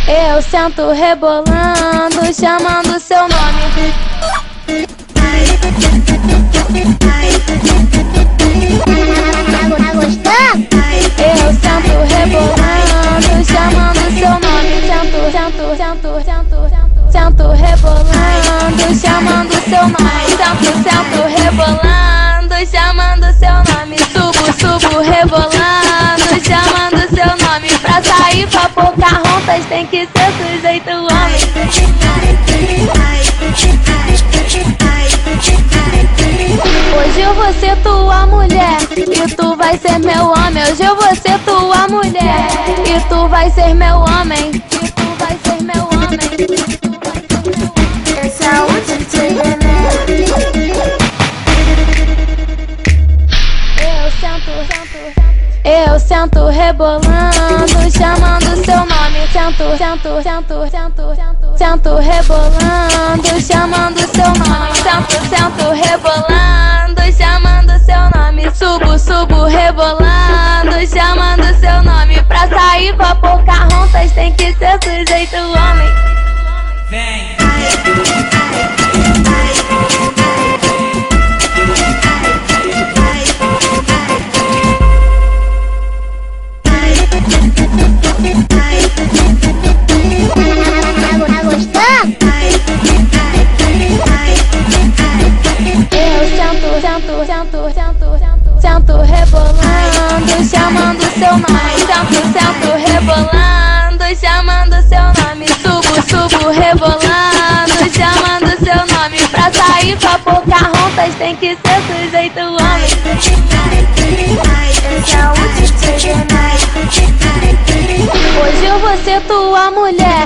Eu sento rebolando, chamando seu nome. Tá gostando? Eu sento rebolando, chamando seu nome. Sento rebolando, chamando seu nome. Sento rebolando, chamando seu nome. Subo rebolando, chamando seu nome. Pra sair pra Pocahontas tem que ser sujeito homem. Hoje eu vou ser tua mulher e tu vai ser meu homem. Hoje eu vou ser tua mulher e tu vai ser meu homem. E tu vai ser meu homem. Esse é o DJ Nenê. Eu sento rebolando, chamando seu nome. Sento rebolando, chamando seu nome. Sento rebolando, chamando seu nome. Subo rebolando, chamando seu nome. Pra sair pra Pocahontas tem que ser sujeito homem. Vem. Tá gostando? Eu sento rebolando, chamando seu nome. Sento rebolando, chamando seu nome. Subo rebolando, chamando seu nome. Pra sair pra Pocahontas tem que ser sujeito homem. Esse é o DJ Nenê. Hoje eu vou ser tua mulher